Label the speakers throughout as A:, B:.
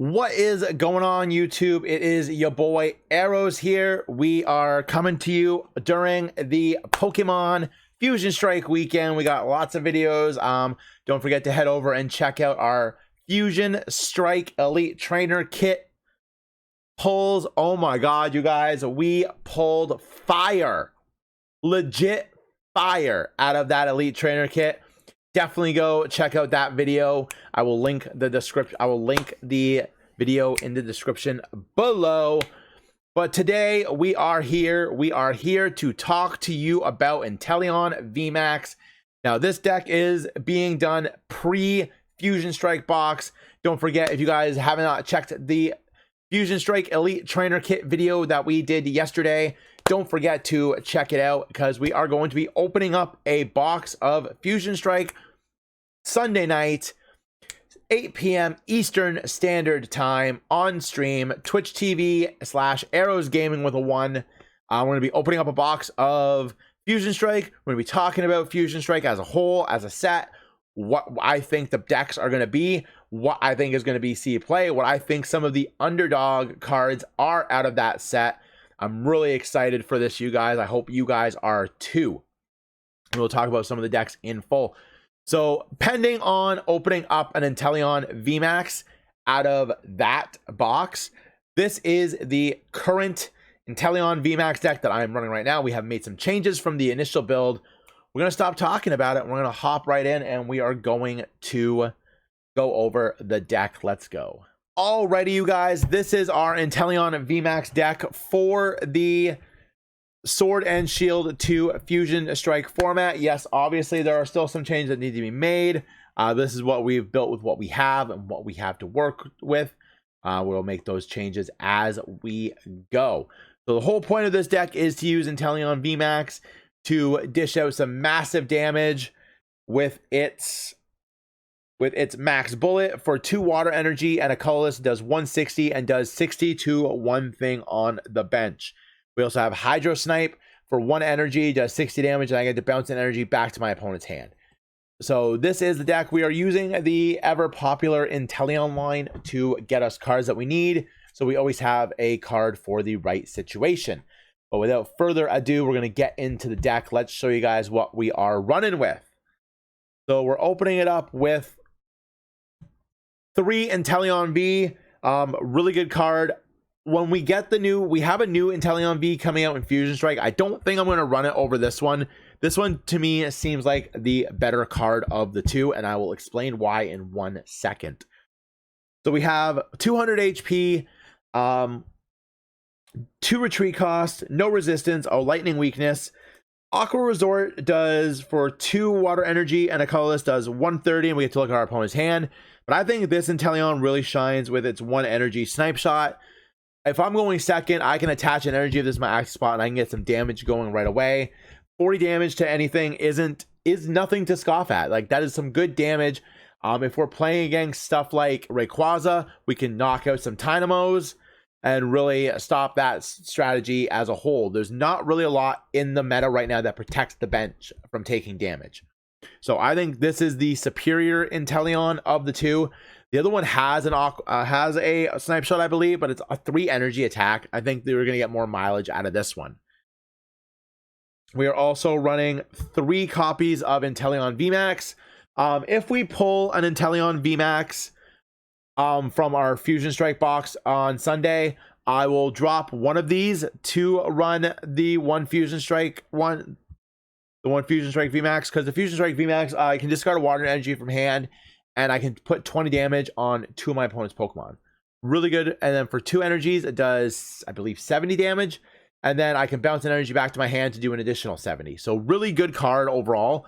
A: What is going on, YouTube? It is your boy Arrows here. We are coming to you during the Pokemon Fusion Strike weekend. We got lots of videos. Don't forget to head over and check out our Fusion Strike Elite Trainer Kit pulls. Oh my god, you guys, we pulled fire, legit fire out of that Elite Trainer Kit. Definitely go check out that video. I will link the description. I will link the video in the description below. But today we are here. We are here to talk to you about Inteleon VMAX. Now this deck is being done pre-Fusion Strike box. Don't forget, if you guys have not checked the Fusion Strike Elite Trainer Kit video that we did yesterday, don't forget to check it out, because we are going to be opening up a box of Fusion Strike Sunday night, 8 p.m. Eastern Standard Time on stream, Twitch TV/Arrows Gaming with a 1. We're going to be opening up a box of Fusion Strike. We're going to be talking about Fusion Strike as a whole, as a set, what I think the decks are going to be, what I think is going to be C play, what I think some of the underdog cards are out of that set. I'm really excited for this, you guys. I hope you guys are too. We'll talk about some of the decks in full. So, pending on opening up an Inteleon VMAX out of that box, this is the current Inteleon VMAX deck that I'm running right now. We have made some changes from the initial build. We're going to stop talking about it. We're going to hop right in, and we are going to go over the deck. Let's go. Alrighty, you guys, this is our Inteleon VMAX deck for the Sword and Shield 2 Fusion Strike format. Yes, obviously there are still some changes that need to be made. This is what we've built with what we have and what we have to work with. We'll make those changes as we go. So the whole point of this deck is to use Inteleon VMAX to dish out some massive damage with its max bullet for 2 water energy, and a colorless does 160 and does 60 to one thing on the bench. We also have Hydro Snipe for 1 energy, does 60 damage, and I get to bounce an energy back to my opponent's hand. So this is the deck. We are using the ever popular Inteleon line to get us cards that we need, so we always have a card for the right situation. But without further ado, we're going to get into the deck. Let's show you guys what we are running with. So we're opening it up with 3 Inteleon V, really good card. When we get we have a new Inteleon V coming out in Fusion Strike. I don't think I'm going to run it over this one. This one to me seems like the better card of the two, and I will explain why in 1 second. So we have 200 HP, 2 retreat cost, no resistance, a lightning weakness. Aqua Resort does for 2 water energy, and a colorless does 130, and we get to look at our opponent's hand. But I think this Inteleon really shines with its 1 energy snipe shot. If I'm going second, I can attach an energy if this is my active spot, and I can get some damage going right away. 40 damage to anything is nothing to scoff at. Like, that is some good damage. If we're playing against stuff like Rayquaza, we can knock out some Dynamos and really stop that strategy as a whole. There's not really a lot in the meta right now that protects the bench from taking damage. So I think this is the superior Inteleon of the two. The other one has a snipe shot, I believe, but it's a 3 energy attack. I think they were going to get more mileage out of this one. We are also running 3 copies of Inteleon VMAX. If we pull an Inteleon VMAX from our Fusion Strike box on Sunday, I will drop one of these to run the one Fusion Strike VMAX, because the Fusion Strike VMAX, I can discard a water energy from hand, and I can put 20 damage on 2 of my opponent's Pokemon. Really good. And then for 2 energies, it does, I believe, 70 damage. And then I can bounce an energy back to my hand to do an additional 70. So really good card overall.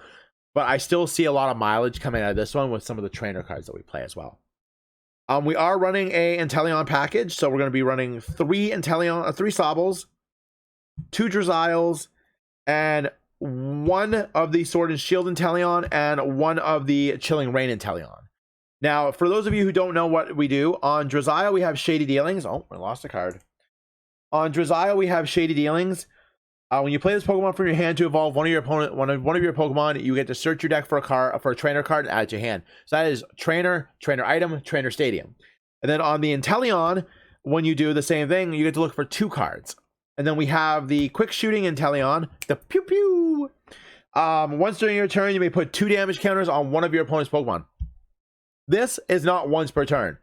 A: But I still see a lot of mileage coming out of this one with some of the trainer cards that we play as well. We are running a Inteleon package. So we're going to be running 3 Sobbles, 2 Drizzles, and 1 of the Sword and Shield Inteleon, and 1 of the Chilling Rain Inteleon. Now, for those of you who don't know what we do, on Drizzile we have Shady Dealings. Oh, I lost a card. On Drizzile we have Shady Dealings. When you play this Pokemon from your hand to evolve one of your Pokemon, you get to search your deck for a trainer card and add it to your hand. So that is trainer, trainer item, trainer stadium. And then on the Inteleon, when you do the same thing, you get to look for 2 cards. And then we have the quick shooting Inteleon, the pew pew. Once during your turn, you may put 2 damage counters on one of your opponent's Pokemon. This is not once per turn.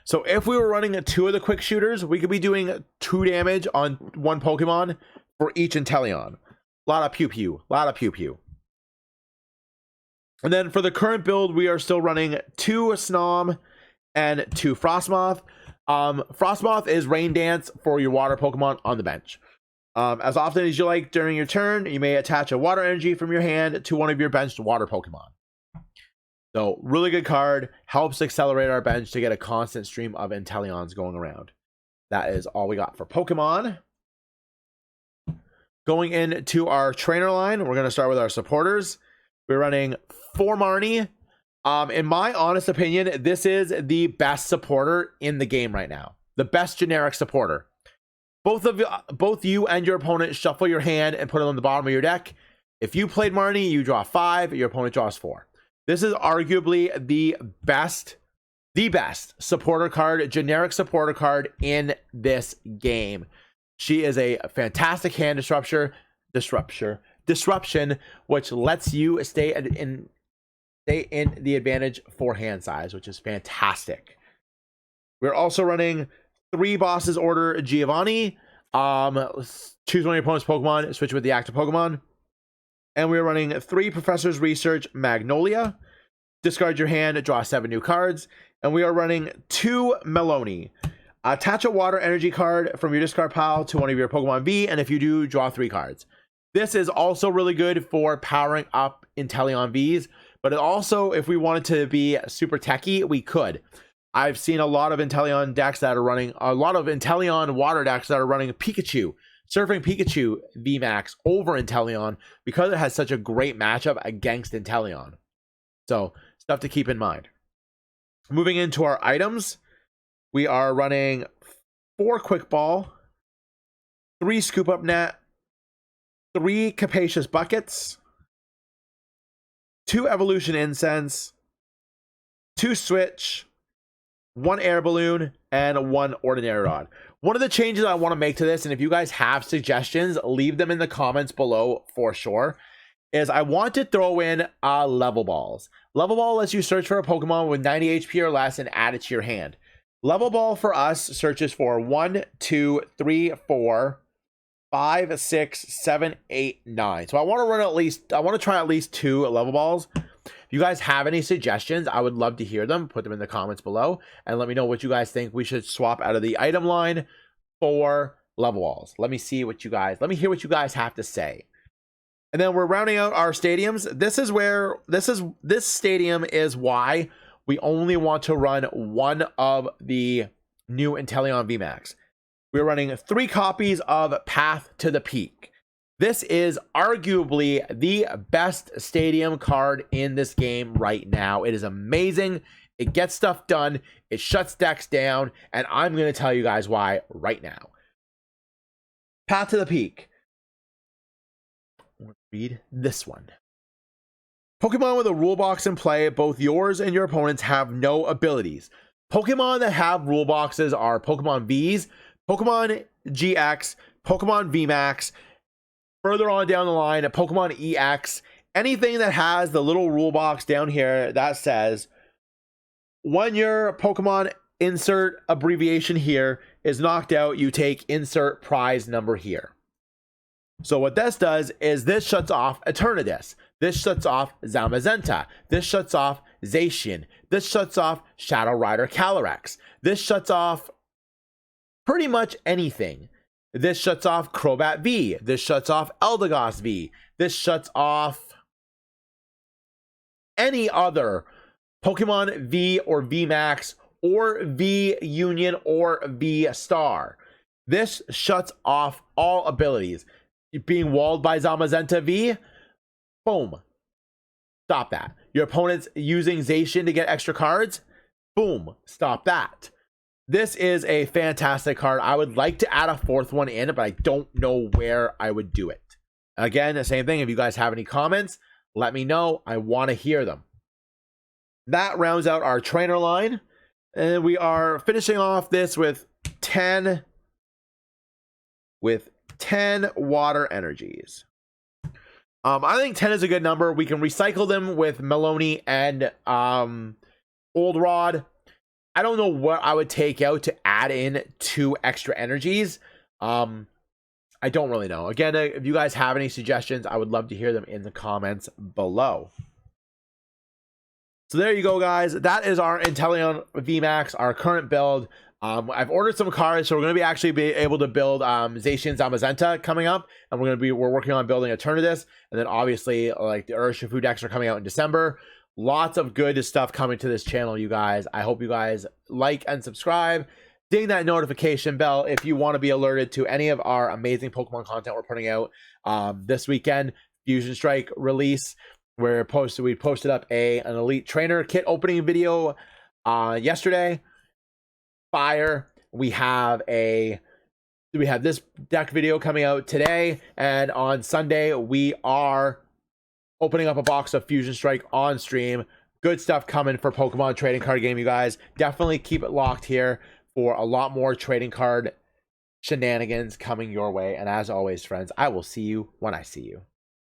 A: So if we were running 2 of the quick shooters, we could be doing 2 damage on 1 Pokemon for each Inteleon. A lot of pew pew, a lot of pew pew. And then for the current build, we are still running 2 Snom and 2 Frostmoth. Frostmoth is Rain Dance for your water Pokemon on the bench. As often as you like during your turn, you may attach a water energy from your hand to one of your benched water Pokemon. So really good card, helps accelerate our bench to get a constant stream of Inteleons going around. That is all we got for Pokemon. Going into our trainer line, we're going to start with our supporters. We're running 4 Marnie. In my honest opinion, this is the best supporter in the game right now. The best generic supporter. Both you and your opponent shuffle your hand and put it on the bottom of your deck. If you played Marnie, you draw 5, your opponent draws 4. This is arguably the best supporter card, generic supporter card in this game. She is a fantastic hand disruption, which lets you stay in the advantage for hand size, which is fantastic. We're also running 3 Bosses Order Giovanni. Choose one of your opponent's Pokemon, switch with the active Pokemon. And we're running 3 Professor's Research Magnolia. Discard your hand, draw 7 new cards. And we are running 2 Melony. Attach a water energy card from your discard pile to one of your Pokemon V, and if you do, draw 3 cards. This is also really good for powering up Inteleon Vs, but it also, if we wanted to be super techie, we could. I've seen a lot of Inteleon decks that are running, a lot of Inteleon water decks that are running Pikachu, Surfing Pikachu VMAX over Inteleon because it has such a great matchup against Inteleon. So, stuff to keep in mind. Moving into our items, we are running 4 Quick Ball, 3 Scoop Up Net, 3 Capacious Buckets, 2 Evolution Incense, 2 Switch, 1 Air Balloon, and 1 Ordinary Rod. One of the changes I want to make to this, and if you guys have suggestions, leave them in the comments below for sure, is I want to throw in Level Balls. Level Ball lets you search for a Pokemon with 90 HP or less and add it to your hand. Level Ball for us searches for 1, 2, 3, 4, 5, 6, 7, 8, 9. So I want to try at least 2 Level Balls. If you guys have any suggestions, I would love to hear them. Put them in the comments below and let me know what you guys think we should swap out of the item line for Level Balls. Let me hear what you guys have to say. And then we're rounding out our stadiums. This stadium is why we only want to run 1 of the new Inteleon VMAX. We're running 3 copies of Path to the Peak. This is arguably the best stadium card in this game right now. It is amazing. It gets stuff done. It shuts decks down. And I'm going to tell you guys why right now. Path to the Peak. Read this one. Pokemon with a rule box in play, both yours and your opponents have no abilities. Pokemon that have rule boxes are Pokemon Vs, Pokemon GX, Pokemon VMAX, further on down the line, Pokemon EX, anything that has the little rule box down here that says, when your Pokemon insert abbreviation here is knocked out, you take insert prize number here. So what this does is this shuts off Eternatus. This shuts off Zamazenta. This shuts off Zacian. This shuts off Shadow Rider Calyrex. This shuts off pretty much anything. This shuts off Crobat V. This shuts off Eldegoss V. This shuts off any other Pokemon V or VMAX or V Union or V Star. This shuts off all abilities. Being walled by Zamazenta V, boom. Stop that. Your opponent's using Zacian to get extra cards, boom. Stop that. This is a fantastic card. I would like to add a 4th one in, but I don't know where I would do it. Again, the same thing. If you guys have any comments, let me know. I want to hear them. That rounds out our trainer line. And we are finishing off this with 10 water energies. I think 10 is a good number. We can recycle them with Maloney and Old Rod. I don't know what I would take out to add in 2 extra energies. I don't really know. Again, if you guys have any suggestions, I would love to hear them in the comments below. So there you go, guys. That is our Inteleon VMAX, our current build. I've ordered some cards, so we're going to actually be able to build Zacian Zamazenta coming up, and we're working on building Eternatus, and then obviously like the Urshifu decks are coming out in December. Lots of good stuff coming to this channel, you guys. I hope you guys like and subscribe. Ding that notification bell if you want to be alerted to any of our amazing Pokemon content we're putting out this weekend. Fusion Strike release. We posted up an Elite Trainer kit opening video yesterday. Fire. We have this deck video coming out today, and on Sunday we are opening up a box of Fusion Strike on stream. Good stuff coming for Pokemon trading card game, you guys. Definitely keep it locked here for a lot more trading card shenanigans coming your way. And as always, friends, I will see you when I see you.